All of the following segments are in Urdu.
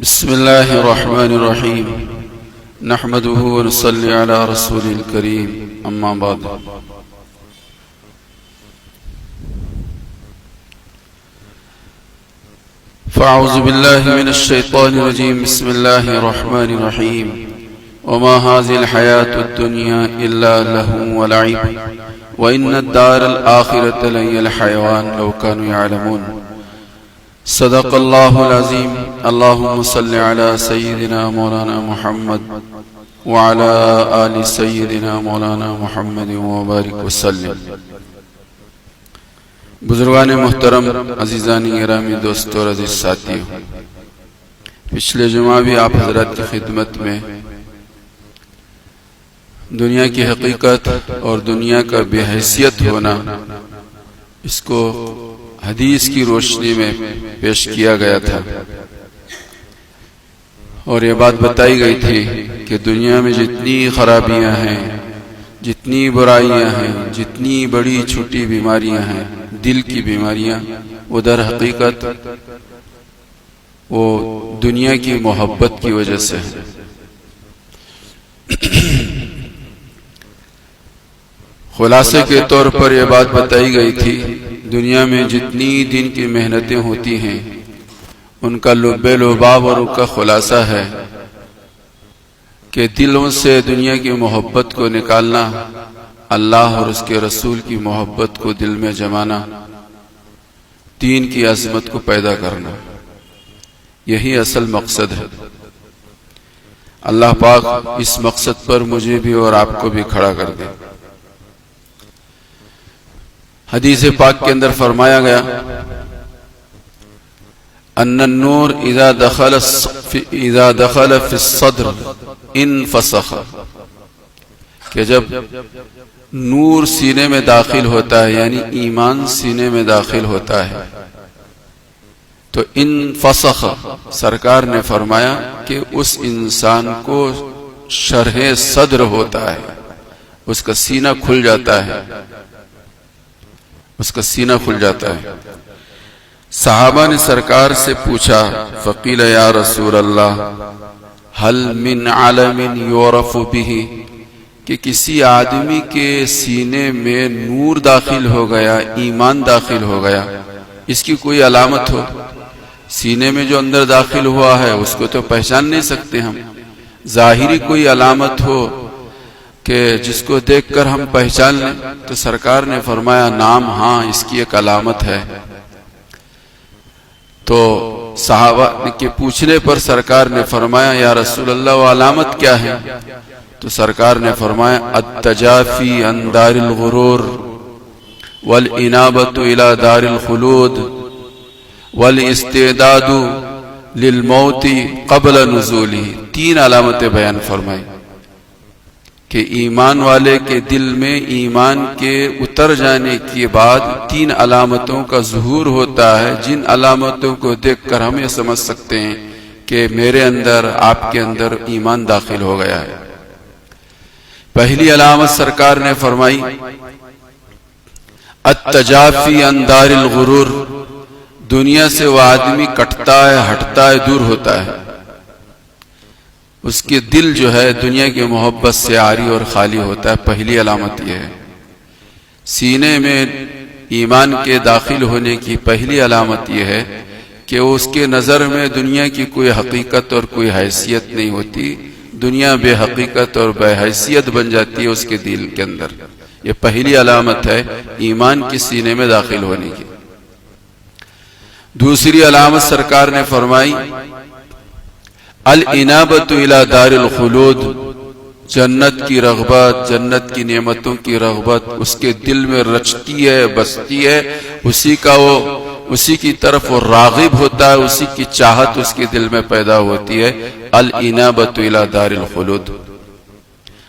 بسم الله الرحمن الرحيم نحمده ونصلي على رسوله الكريم أما بعد فأعوذ بالله من الشيطان الرجيم بسم الله الرحمن الرحيم وما هذه الحياة الدنيا إلا لهو ولعب وإن الدار الآخرة لهي الحيوان لو كانوا يعلمون صدق الله العظيم اللهم صل على سيدنا مولانا محمد وعلى آل سيدنا مولانا محمد وبارك وسلم. بزرگان محترم، عزیزان گرامی، دوستو اور عزیز ساتھیو، پچھلے جمعہ بھی آپ حضرات کی خدمت میں دنیا کی حقیقت اور دنیا کا بے حیثیت ہونا، اس کو حدیث کی روشنی میں پیش کیا گیا تھا، اور یہ بات بتائی گئی تھی کہ دنیا میں جتنی خرابیاں ہیں، جتنی برائیاں ہیں، جتنی بڑی چھوٹی بیماریاں ہیں، دل کی بیماریاں، وہ در حقیقت وہ دنیا کی محبت کی وجہ سے ہے. خلاصے کے طور پر یہ بات بتائی گئی تھی، دنیا میں جتنی دن کی محنتیں ہوتی ہیں ان کا لب لباب اور ان کا خلاصہ ہے کہ دلوں سے دنیا کی محبت کو نکالنا، اللہ اور اس کے رسول کی محبت کو دل میں جمانا، دین کی عظمت کو پیدا کرنا، یہی اصل مقصد ہے. اللہ پاک اس مقصد پر مجھے بھی اور آپ کو بھی کھڑا کر دے. حدیث پاک کے اندر فرمایا گیا ان النور اذا دخل في الصدر انفسخ، کہ جب نور سینے میں داخل ہوتا ہے، یعنی ایمان سینے میں داخل ہوتا ہے، تو انفسخ، سرکار نے فرمایا کہ اس انسان کو شرح صدر ہوتا ہے، اس کا سینہ کھل جاتا ہے، اس کا سینہ کھل جاتا ہے. صحابہ نے سرکار سے پوچھا فقیل یا رسول اللہ هل من علم یعرف به، کہ کسی آدمی کے سینے میں نور داخل ہو گیا، ایمان داخل ہو گیا، اس کی کوئی علامت ہو؟ سینے میں جو اندر داخل ہوا ہے اس کو تو پہچان نہیں سکتے ہم، ظاہری کوئی علامت ہو کہ جس کو دیکھ کر ہم پہچان لیں؟ تو سرکار نے فرمایا نام، ہاں اس کی ایک علامت ہے. تو صحابہ کے پوچھنے پر سرکار نے فرمایا یا رسول اللہ وہ علامت کیا ہے؟ تو سرکار نے فرمایا التجافی عن دار الغرور والانابۃ الی دار الخلود والاستعداد للموت قبل نزولہ. 3 علامتیں بیان فرمائی کہ ایمان والے کے دل میں ایمان کے اتر جانے کے بعد 3 علامتوں کا ظہور ہوتا ہے، جن علامتوں کو دیکھ کر ہم یہ سمجھ سکتے ہیں کہ میرے اندر، آپ کے اندر ایمان داخل ہو گیا ہے. پہلی علامت سرکار نے فرمائی التجافی عن دار الغرور، دنیا سے وہ آدمی کٹتا ہے، ہٹتا ہے، دور ہوتا ہے، اس کے دل جو ہے دنیا کی محبت سے عاری اور خالی ہوتا ہے. پہلی علامت یہ ہے. سینے میں ایمان کے داخل ہونے کی پہلی علامت یہ ہے کہ اس کے نظر میں دنیا کی کوئی حقیقت اور کوئی حیثیت نہیں ہوتی، دنیا بے حقیقت اور بے حیثیت بن جاتی ہے اس کے دل کے اندر. یہ پہلی علامت ہے ایمان کی سینے میں داخل ہونے کی. دوسری علامت سرکار نے فرمائی الانابۃ الی دار الخلود، جنت کی رغبت، جنت کی نعمتوں کی رغبت اس کے دل میں رچتی ہے، بستی ہے، اسی کی طرف وہ راغب ہوتا ہے، اسی کی چاہت اس کے دل میں پیدا ہوتی ہے. الانابۃ الی دار الخلود.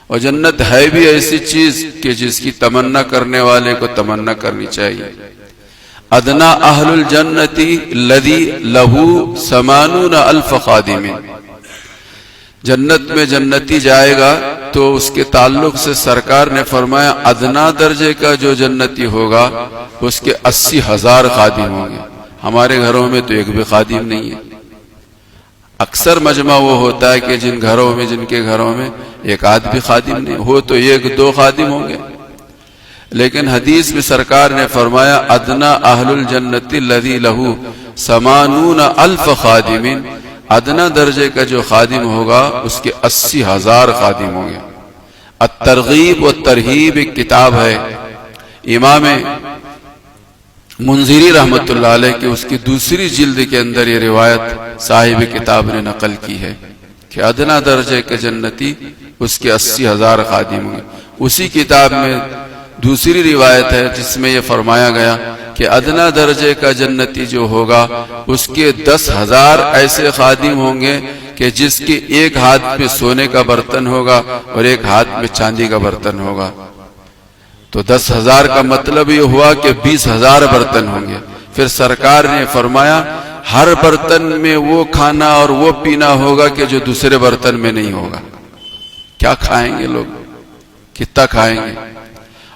اور جنت ہے بھی ایسی چیز کہ جس کی تمنا کرنے والے کو تمنا کرنی چاہیے. ادنا اہل الجنت الذی لہ 80,000 خادم، جنت میں جنتی جائے گا تو اس کے تعلق سے سرکار نے فرمایا ادنا درجے کا جو جنتی ہوگا اس کے 80,000 خادم ہوں گے. ہمارے گھروں میں تو ایک بھی خادم نہیں ہے. اکثر مجمع وہ ہوتا ہے کہ جن کے گھروں میں ایک آدھ بھی خادم نہیں ہو تو ایک دو خادم ہوں گے، لیکن حدیث میں سرکار نے فرمایا ادنا اہل الجنت الذی لہ 80,000 خادم، ادنا درجے کا جو خادم ہوگا اس کے 80,000 خادم ہوں گے۔ الترغیب و ترہیب ایک کتاب ہے، امام منذری رحمت اللہ علیہ کی اس کی دوسری جلد کے اندر یہ روایت صاحب کتاب نے نقل کی ہے کہ ادنا درجے کے جنتی اس کے 80,000 خادم ہوں گے۔ اسی کتاب میں دوسری روایت ہے جس میں یہ فرمایا گیا کہ ادنا درجے کا جنتی جو ہوگا اس کے 10,000 ایسے خادم ہوں گے کہ جس کے ایک ہاتھ میں سونے کا برتن ہوگا اور ایک ہاتھ میں چاندی کا برتن ہوگا، تو 10,000 کا مطلب یہ ہوا کہ 20,000 برتن ہوں گے۔ پھر سرکار نے فرمایا ہر برتن میں وہ کھانا اور وہ پینا ہوگا کہ جو دوسرے برتن میں نہیں ہوگا۔ کیا کھائیں گے لوگ، کتنا کھائیں گے،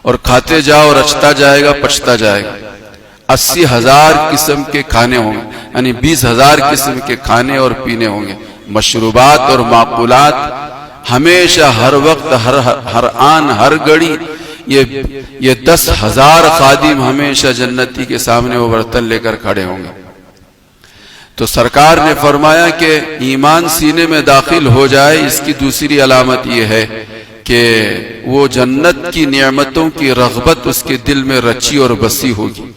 اور کھاتے جاؤ رچتا جائے گا پچتا جائے گا۔ 80,000 قسم کے کھانے ہوں گے، یعنی 20,000 قسم کے کھانے اور پینے ہوں گے، مشروبات اور معقولات ہمیشہ ہر وقت ہر آن ہر گھڑی۔ یہ 10,000 خادم ہمیشہ جنتی کے سامنے وہ برتن لے کر کھڑے ہوں گے۔ تو سرکار نے فرمایا کہ ایمان سینے میں داخل ہو جائے، اس کی دوسری علامت یہ ہے کہ وہ جنت کی نعمتوں کی رغبت اس کے دل میں رچی اور بسی ہوگی۔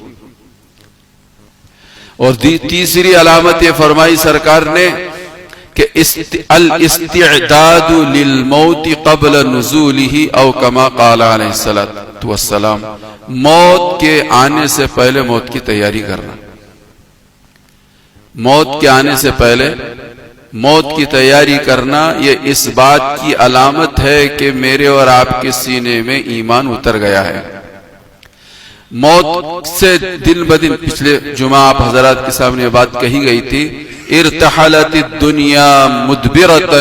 اور تیسری علامت یہ فرمائی سرکار نے کہ الاستعداد للموت قبل نزولہ او کما قال علیہ الصلوۃ والسلام، موت کے آنے سے پہلے موت کی تیاری کرنا۔ موت کے آنے سے پہلے موت کی تیاری کرنا یہ اس بات کی علامت ہے کہ میرے اور آپ کے سینے میں ایمان اتر گیا ہے۔ موت سے دن بدن، پچھلے جمعہ آپ حضرات کے سامنے یہ بات کہی گئی تھی، ارتحلت الدنیا مدبرتا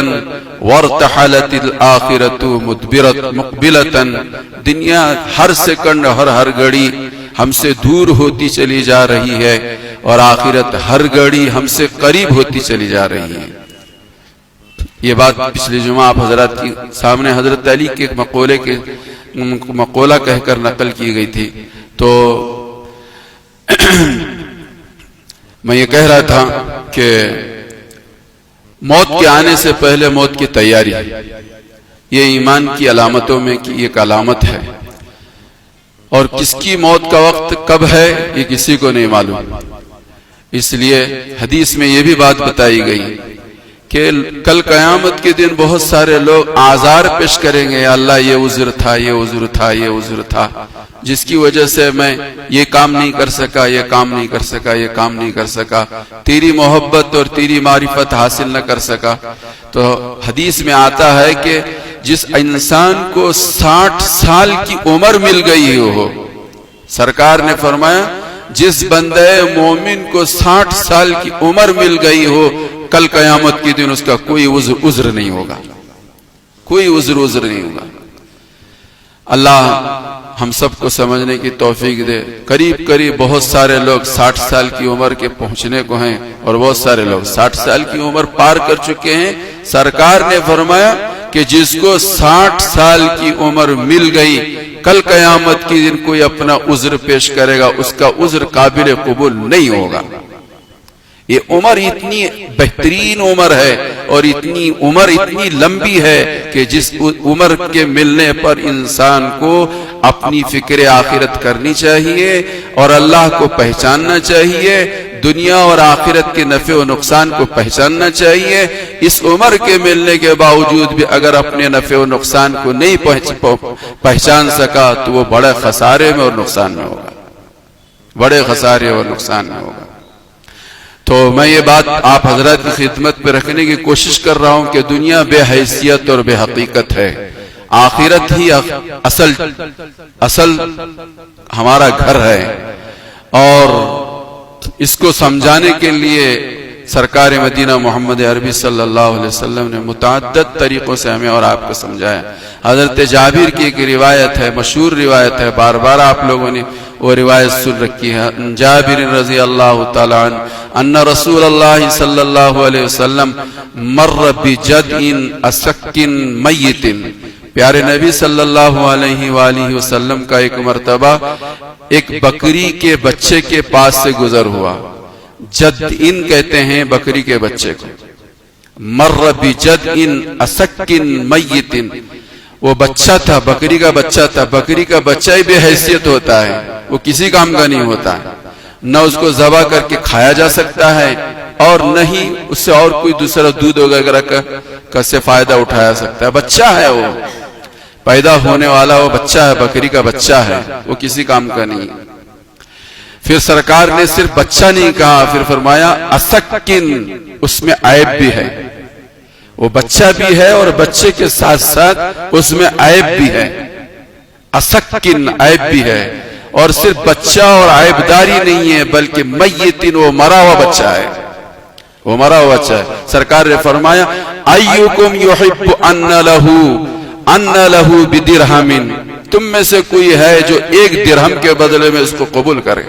وارتحلت الآخرت مقبلتا، دنیا ہر سیکنڈ ہر گھڑی ہم سے دور ہوتی چلی جا رہی ہے اور آخرت ہر گھڑی ہم سے قریب ہوتی چلی جا رہی ہے۔ یہ بات پچھلے جمعہ آپ حضرات کے سامنے حضرت علی کے مقولہ کہہ کر نقل کی گئی تھی۔ تو میں یہ کہہ رہا تھا کہ موت کے آنے سے پہلے موت کی تیاری یہ ایمان کی علامتوں میں کی ایک علامت ہے، اور کس کی موت کا وقت کب ہے یہ کسی کو نہیں معلوم۔ اس لیے حدیث میں یہ بھی بات بتائی گئی کہ کل قیامت کے دن بہت سارے لوگ آزار پیش کریں گے، یا اللہ یہ عذر تھا، یہ عذر تھا، یہ عذر تھا، جس کی وجہ سے میں یہ کام نہیں کر سکا، یہ کام نہیں کر سکا، یہ کام نہیں کر سکا، تیری محبت اور تیری معرفت حاصل نہ کر سکا۔ تو حدیث میں آتا ہے کہ جس انسان کو 60 سال کی عمر مل گئی ہو، سرکار نے فرمایا جس بندے مومن کو 60 سال کی عمر مل گئی ہو، کل قیامت کے دن اس کا کوئی عذر نہیں ہوگا، کوئی عذر نہیں ہوگا۔ اللہ ہم سب کو سمجھنے کی توفیق دے۔ قریب بہت سارے لوگ 60 سال کی عمر کے پہنچنے کو ہیں، اور بہت سارے لوگ 60 سال کی عمر پار کر چکے ہیں۔ سرکار نے فرمایا کہ جس کو 60 سال کی عمر مل گئی، کل قیامت کے دن کوئی اپنا عذر پیش کرے گا، اس کا عذر قابل قبول نہیں ہوگا۔ یہ عمر اتنی بہترین عمر ہے اور عمر اتنی لمبی ہے کہ جس عمر کے ملنے پر انسان کو اپنی فکر آخرت کرنی چاہیے اور اللہ کو پہچاننا چاہیے، دنیا اور آخرت کے نفع و نقصان کو پہچاننا چاہیے۔ اس عمر کے ملنے کے باوجود بھی اگر اپنے نفع و نقصان کو نہیں پہچان سکا تو وہ بڑے خسارے میں اور نقصان میں ہوگا، بڑے خسارے اور نقصان میں ہوگا۔ تو میں یہ بات آپ حضرات کی خدمت پہ رکھنے کی کوشش کر رہا ہوں کہ دنیا بے حیثیت اور بے حقیقت ہے، آخرت ہی اصل ہمارا گھر ہے، اور اس کو سمجھانے کے لیے سرکار مدینہ محمد عربی صلی اللہ علیہ وسلم نے متعدد طریقوں سے ہمیں اور آپ کو سمجھایا۔ حضرت جابر کی ایک روایت ہے، مشہور روایت ہے، بار بار آپ لوگوں نے وہ روایت سن رکھی ہے. جابر رضی اللہ تعالی عنہ ان رسول اللہ صلی اللہ علیہ وسلم مر بجدع اسک میت. پیارے نبی صلی اللہ علیہ وآلہ وسلم کا ایک مرتبہ ایک بکری کے بچے کے پاس سے گزر ہوا. جدع کہتے ہیں بکری کے بچے کو. مر بجدع اسک میت، وہ بچہ تھا، بکری کا بچہ تھا. بکری کا بچہ ہی بے حیثیت ہوتا ہے، وہ کسی کام کا نہیں ہوتا ہے، نہ اس کو ذبح کر کے کھایا جا سکتا ہے اور نہ ہی اس سے اور کوئی دوسرا دودھ وغیرہ کا سے فائدہ اٹھایا سکتا ہے. بچہ ہے، وہ پیدا ہونے والا وہ بچہ ہے، بکری کا بچہ ہے، وہ کسی کام کا نہیں. پھر سرکار نے صرف بچہ نہیں کہا، پھر فرمایا اسکن، اس میں عیب بھی ہے. وہ بچہ بھی ہے اور بچے کے ساتھ ساتھ اس میں عیب بھی ہے. اسکن، عیب بھی ہے. اور صرف بچہ اور عیب داری نہیں ہے بلکہ میتن، وہ مرا ہوا بچہ ہے، وہ مرا ہوا بچہ ہے. سرکار نے فرمایا ایکم یحب ان لہو بدرہم، تم میں سے کوئی ہے جو ایک درہم کے بدلے میں اس کو قبول کرے.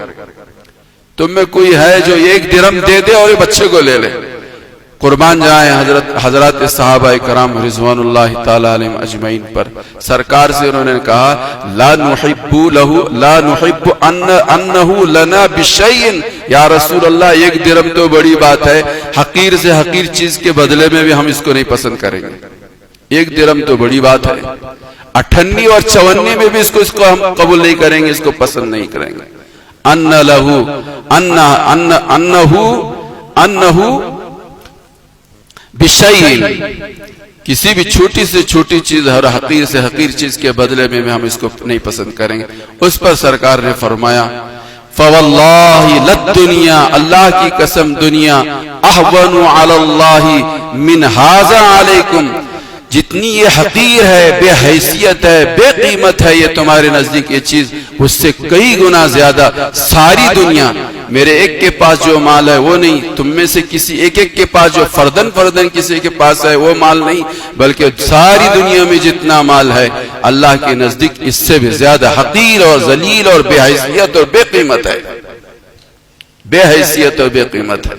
تم میں کوئی ہے جو ایک درہم دے دے اور بچے کو لے لے. قربان جائیں حضرات صحابہ کرام رضوان اللہ تعالی علیہم اجمعین پر. سرکار سے انہوں نے کہا لا نحب انہ لنا بشیء، یا رسول اللہ ایک درہم تو بڑی بات ہے، حقیر سے حقیر چیز کے بدلے میں بھی ہم اس کو نہیں پسند کریں گے. ایک درہم تو بڑی بات ہے، 58 اور 54 میں بھی اس کو ہم قبول نہیں کریں گے، اس کو پسند نہیں کریں گے. انہ بشیء، کسی بھی چھوٹی سے چھوٹی چیز، ہر حقیر سے حقیر چیز کے بدلے میں بھی ہم اس کو نہیں پسند کریں گے. اس پر سرکار نے فرمایا فواللہ للدنیا، اللہ کی قسم دنیا احون علی اللہ من ھذا علیکم، جتنی یہ حقیر ہے، بے حیثیت ہے، بے قیمت ہے یہ تمہارے نزدیک یہ چیز، اس سے کئی گنا زیادہ ساری دنیا. میرے ایک کے پاس جو مال ہے وہ نہیں، تم میں سے کسی ایک کے پاس جو فردن کسی کے پاس ہے وہ مال نہیں، بلکہ ساری دنیا میں جتنا مال ہے اللہ کے نزدیک اس سے بھی زیادہ حقیر اور ذلیل اور بے حیثیت اور بے قیمت ہے. بے حیثیت اور بے قیمت ہے.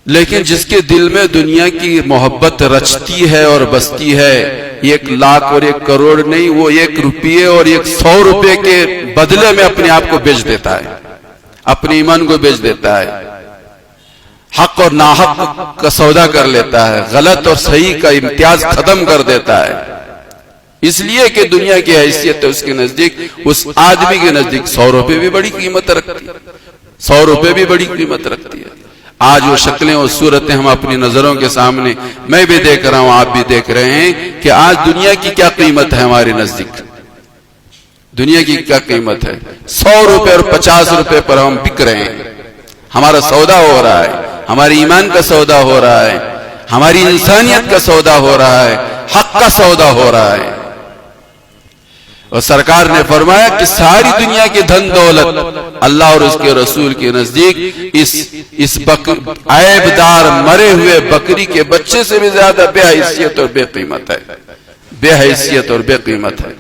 لیکن جس کے دل میں دنیا کی محبت رچتی ہے اور بستی ہے، 1 لاکھ اور 1 کروڑ نہیں، وہ 1 روپیے اور 100 روپے کے بدلے میں اپنے آپ کو بیچ دیتا ہے، اپنے ایمان کو بیچ دیتا ہے، حق اور ناحق کا سودا کر لیتا ہے، غلط اور صحیح کا امتیاز ختم کر دیتا ہے. اس لیے کہ دنیا کی حیثیت ہے اس کے نزدیک، اس آدمی کے نزدیک 100 روپے بھی بڑی قیمت رکھتی ہے، 100 روپے بھی بڑی قیمت رکھتی ہے. آج وہ شکلیں اور صورتیں ہم اپنی نظروں کے سامنے، میں بھی دیکھ رہا ہوں، آپ بھی دیکھ رہے ہیں کہ آج دنیا کی کیا قیمت ہے ہمارے نزدیک. دنیا کی کیا قیمت ہے؟ 100 روپے اور 50 روپے پر ہم بک رہے ہیں. ہمارا سودا ہو رہا ہے، ہمارے ایمان کا سودا ہو رہا ہے، ہماری انسانیت کا سودا ہو رہا ہے، حق کا سودا ہو رہا ہے. اور سرکار نے فرمایا کہ ساری دنیا کی دھن دولت اللہ اور اس کے رسول کے نزدیک اس عیب دار مرے ہوئے بکری کے بچے سے بھی زیادہ بے حیثیت اور بے قیمت ہے. بے حیثیت اور بے قیمت ہے.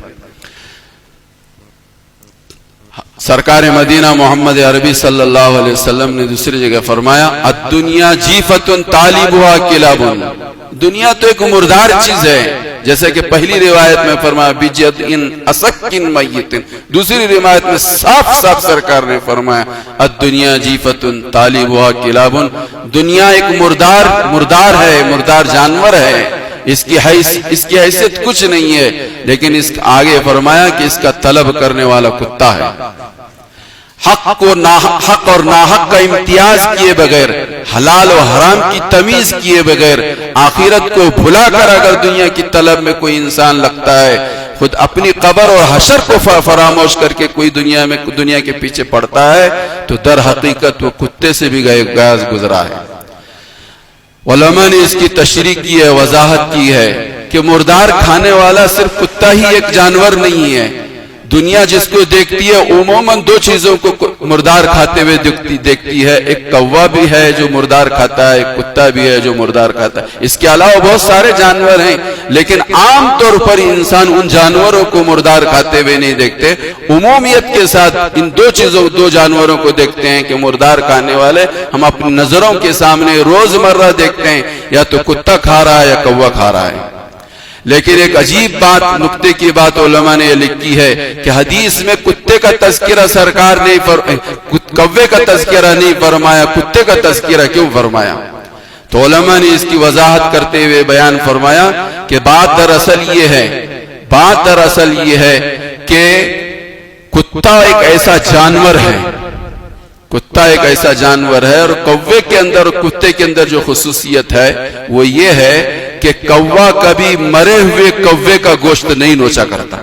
سرکار مدینہ محمد عربی صلی اللہ علیہ وسلم نے دوسری جگہ فرمایا الدنیا جیفت طالبها کلاب، دنیا تو ایک مردار چیز ہے، جیسے کہ پہلی روایت میں فرمایا بجد اسک میت، دوسری روایت میں صاف سرکار نے فرمایا الدنیا جیفت طالبها کلاب، دنیا ایک مردار ہے، مردار جانور ہے، اس کی حیثیت کچھ نہیں ہے، لیکن اس آگے فرمایا کہ اس کا طلب کرنے والا کتا ہے. حق اور ناحق کا امتیاز کیے بغیر، حلال و حرام کی تمیز کیے بغیر، آخرت کو بھلا کر اگر دنیا کی طلب میں کوئی انسان لگتا ہے، خود اپنی قبر اور حشر کو فراموش کر کے کوئی دنیا کے پیچھے پڑتا ہے، تو در حقیقت وہ کتے سے بھی گاز گزرا ہے. علماء نے اس کی تشریح کی ہے، وضاحت کی ہے کہ مردار کھانے والا صرف کتا ہی ایک جانور نہیں ہے، دنیا جس کو دیکھتی ہے عموماً دو چیزوں کو مردار کھاتے ہوئے دیکھتی ہے، ایک کوا بھی ہے جو مردار کھاتا ہے، ایک کتا بھی ہے جو مردار کھاتا ہے، اس کے علاوہ بہت سارے جانور ہیں، لیکن عام طور پر انسان ان جانوروں کو مردار کھاتے ہوئے نہیں دیکھتے، عمومیت کے ساتھ ان دو جانوروں کو دیکھتے ہیں کہ مردار کھانے والے ہم اپنی نظروں کے سامنے روزمرہ دیکھتے ہیں، یا تو کتا کھا رہا ہے یا کوا کھا رہا ہے۔ لیکن ایک عجیب بات، نکتے کی بات علماء نے یہ لکھی ہے کہ حدیث میں کتے کا تذکرہ سرکار نے کوے کا تذکرہ نہیں فرمایا، کتے کا تذکرہ کیوں فرمایا؟ تو علماء نے اس کی وضاحت کرتے ہوئے بیان فرمایا کہ بات دراصل یہ ہے کہ کتا ایک ایسا جانور ہے، کتا ایک ایسا جانور ہے، اور کوے کے اندر اور کتے کے اندر جو خصوصیت ہے وہ یہ ہے کہ کوا کبھی مرے ہوئے کوے کا گوشت نہیں نوچا کرتا۔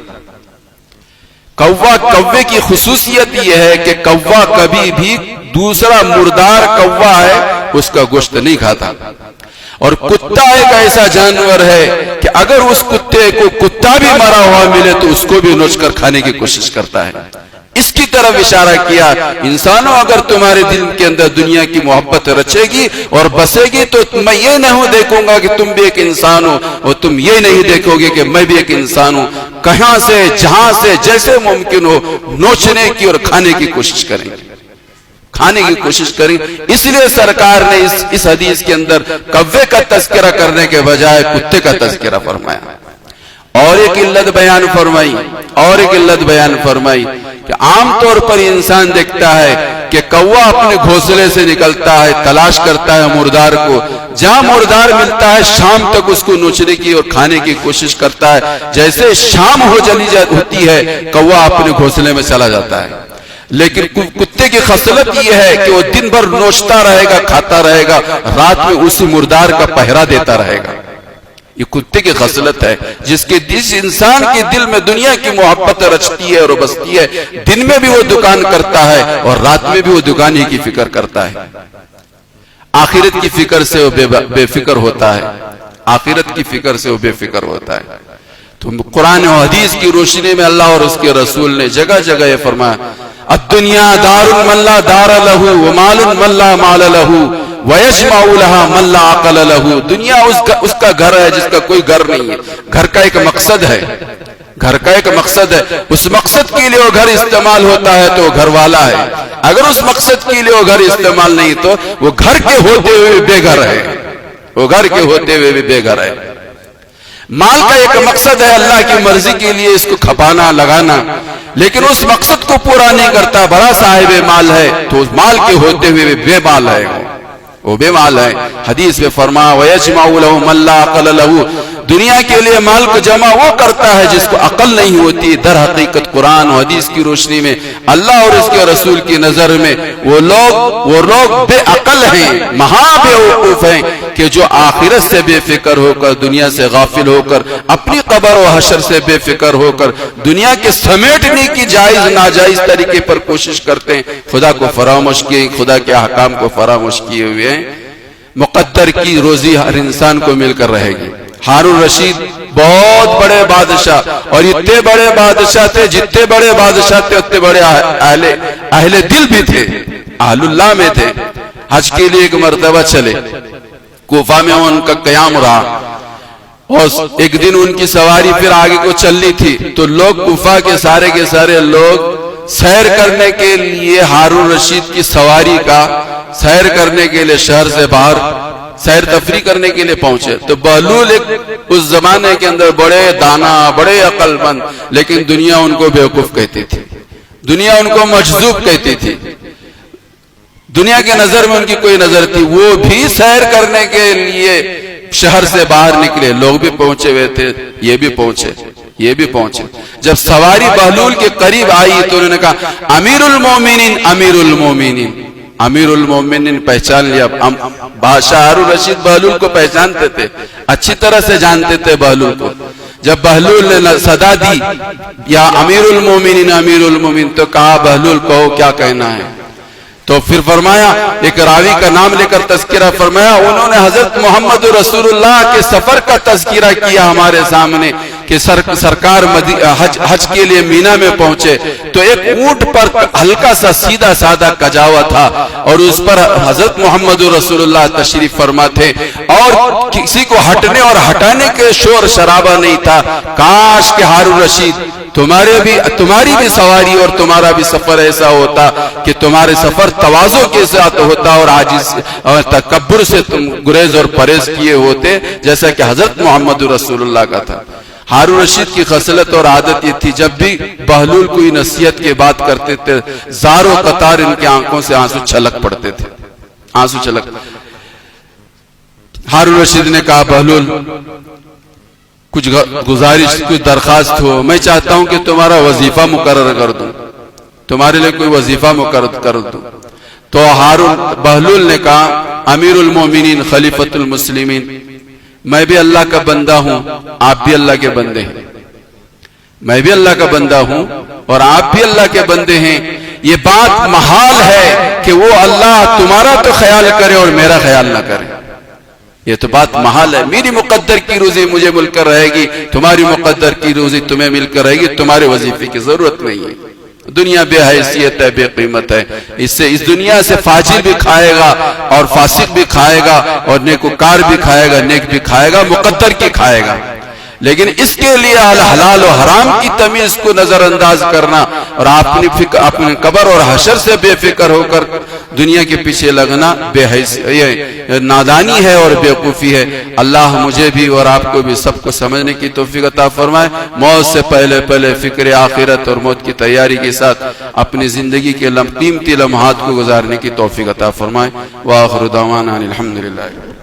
کوے کی خصوصیت یہ ہے کہ کوا کبھی بھی دوسرا مردار کوا ہے اس کا گوشت نہیں کھاتا، اور کتا ایک ایسا جانور ہے کہ اگر اس کتے کو کتا بھی مرا ہوا ملے تو اس کو بھی نوچ کر کھانے کی کوشش کرتا ہے۔ اس کی طرف اشارہ کیا، انسانوں اگر تمہارے دل کے اندر دنیا کی محبت رچے گی اور بسے گی تو میں یہ نہیں دیکھوں گا کہ تم بھی ایک انسان ہو، اور تم یہ نہیں دیکھو گے کہ میں بھی ایک انسان ہوں، کہاں سے جہاں سے جیسے ممکن ہو نوچنے کی اور کھانے کی کوشش کریں گے، کھانے کی کوشش کریں۔ اس لیے سرکار نے اس حدیث کے اندر کوے کا تذکرہ کرنے کے بجائے کتے کا تذکرہ فرمایا، اور ایک علت بیان فرمائی کہ عام طور پر انسان دیکھتا ہے کہ کوا اپنے گھونسلے سے نکلتا ہے، تلاش کرتا ہے مردار کو، جہاں مردار ملتا ہے شام تک اس کو نوچنے کی اور کھانے کی کوشش کرتا ہے، جیسے شام ہوتی ہے کوا اپنے گھونسلے میں چلا جاتا ہے۔ لیکن کتے کی خصلت یہ ہے کہ وہ دن بھر نوچتا رہے گا، کھاتا رہے گا، رات میں اسی مردار کا پہرا دیتا رہے گا۔ یہ کتے کی خصلت ہے، جس انسان کے دل میں دنیا کی محبت رچتی ہے اور بستی ہے، دن میں بھی وہ دکان کرتا ہے اور رات میں بھی وہ دکان ہی کی فکر کرتا ہے، آخرت کی فکر سے وہ بے فکر ہوتا ہے، آخرت کی فکر سے وہ بے فکر ہوتا ہے۔ تو قرآن و حدیث کی روشنی میں اللہ اور اس کے رسول نے جگہ جگہ یہ فرمایا، الدنیا دار من لا دار لہ ومال من لا مال لہ وَيَجْمَعُ لَهَا مَنْ لَا عَقَلَ لَهُ۔ دنیا اس کا گھر ہے جس کا کوئی گھر نہیں ہے، گھر کا ایک مقصد ہے، گھر کا ایک مقصد ہے، اس مقصد کے لیے وہ گھر استعمال ہوتا ہے تو وہ گھر والا ہے، اگر اس مقصد کے لیے وہ گھر استعمال نہیں تو وہ گھر کے ہوتے ہوئے بے گھر ہے، وہ گھر کے ہوتے ہوئے بھی بے گھر ہے۔ مال کا ایک مقصد ہے اللہ کی مرضی کے لیے اس کو کھپانا لگانا، لیکن اس مقصد کو پورا نہیں کرتا، بڑا صاحب مال ہے تو اس مال کے ہوتے ہوئے بھی بے مال ہے، وہ بے مال ہے۔ حدیث میں فرمایا وَيَجْمَعُ لَهُ مَنْ لَا عَقَلَ لَهُ، دنیا کے لیے مال کو جمع وہ کرتا ہے جس کو عقل نہیں ہوتی۔ در حقیقت قرآن و حدیث کی روشنی میں اللہ اور اس کے رسول کی نظر میں وہ لوگ بے عقل ہیں، مہا بے وقوف ہیں کہ جو آخرت سے بے فکر ہو کر، دنیا سے غافل ہو کر، اپنی قبر و حشر سے بے فکر ہو کر دنیا کے سمیٹنے کی جائز ناجائز طریقے پر کوشش کرتے ہیں، خدا کو فراموش کیے، خدا کے احکام کو فراموش کیے ہوئے ہیں۔ مقدر کی روزی ہر انسان کو مل کر رہے گی۔ ہارون رشید بہت بڑے بادشاہ، اور اتنے بڑے بادشاہ تھے، جتنے بڑے بادشاہ تھے اتنے بڑے اہل دل بھی تھے، اہل اللہ میں تھے۔ حج کے لیے ایک مرتبہ چلے، کوفہ میں ان کا قیام رہا، اور ایک دن ان کی سواری پھر آگے کو چلنی تھی، تو لوگ کوفہ کے سارے لوگ سیر کرنے کے لیے ہارون رشید کی سواری کا سیر کرنے کے لیے شہر سے باہر سیر تفریح کرنے کے لیے پہنچے، تو بہلول ایک اس زمانے کے اندر بڑے دانا، بڑے عقل مند، لیکن دنیا ان کو بیوقوف کہتی تھی، دنیا ان کو مجذوب کہتی تھی، دنیا کے نظر میں ان کی کوئی نظر تھی۔ وہ بھی سیر کرنے کے لیے شہر سے باہر نکلے، لوگ بھی پہنچے ہوئے تھے، یہ بھی پہنچے۔ جب سواری بہلول کے قریب آئی تو انہوں نے کہا امیر المومنین، امیر المومنین، امیر المومنین پہچان لیا۔ بادشاہ ہارون رشید بہلول کو پہچانتے تھے، اچھی طرح سے جانتے تھے بہلول کو۔ جب بہلول نے صدا دی یا امیر المومنین امیر المومنین، تو کہا بہلول کہو کیا کہنا ہے؟ تو پھر فرمایا، ایک راوی کا نام لے کر تذکرہ فرمایا، انہوں نے حضرت محمد رسول اللہ کے سفر کا تذکرہ کیا ہمارے سامنے، کہ سرکار حج کے لیے مینا میں پہنچے تو ایک اونٹ پر ہلکا سا سیدھا سادہ کجاوا تھا اور اس پر حضرت محمد رسول اللہ تشریف فرما تھے اور کسی کو ہٹنے اور ہٹانے کے شور شرابہ نہیں تھا۔ کاش کہ ہارون رشید تمہاری بھی سواری اور تمہارا بھی سفر ایسا ہوتا کہ تمہارے سفر تواضع کے ساتھ ہوتا اور عاجز اور تکبر سے تم گریز اور پرہیز کیے ہوتے جیسا کہ حضرت محمد رسول اللہ کا تھا۔ ہارون رشید کی خصلت اور عادت یہ تھی، جب بھی بہلول کوئی نصیحت کی بات کرتے تھے زار و قطار ان کی آنکھوں سے آنسو چھلک پڑتے تھے، آنسو چھلک۔ ہارون رشید نے کہا بہلول کچھ گزارش کچھ درخواست ہو، میں چاہتا ہوں کہ تمہارا وظیفہ مقرر کر دوں، تمہارے لئے کوئی وظیفہ مقرر کر دوں۔ تو بہلول نے کہا امیر المومنین خلیفۃ المسلمین، میں بھی اللہ کا بندہ ہوں، آپ بھی اللہ کے بندے ہیں، میں بھی اللہ کا بندہ ہوں اور آپ بھی اللہ کے بندے ہیں، یہ بات محال ہے کہ وہ اللہ تمہارا تو خیال کرے اور میرا خیال نہ کرے، یہ تو بات محال ہے۔ میری مقدر کی روزی مجھے مل کر رہے گی، تمہاری مقدر کی روزی تمہیں مل کر رہے گی، تمہارے وظیفے کی ضرورت نہیں ہے۔ دنیا بے حیثیت ہے، بے قیمت ہے، اس دنیا سے فاجر بھی کھائے گا اور فاسق بھی کھائے گا اور نیکوکار بھی کھائے گا، نیک بھی کھائے گا، مقدر کی کھائے گا، لیکن اس کے لیے حلال و حرام کی تمیز کو نظر انداز کرنا اور اپنے قبر اور حشر سے بے فکر ہو کر دنیا کے پیچھے لگنا نادانی ہے اور بیوقوفی ہے۔ اللہ مجھے بھی اور آپ کو بھی سب کو سمجھنے کی توفیق عطا فرمائے، موت سے پہلے فکر آخرت اور موت کی تیاری کے ساتھ اپنی زندگی کے قیمتی لمحات کو گزارنے کی توفیق عطا فرمائے۔ وآخر دعوانا الحمدللہ۔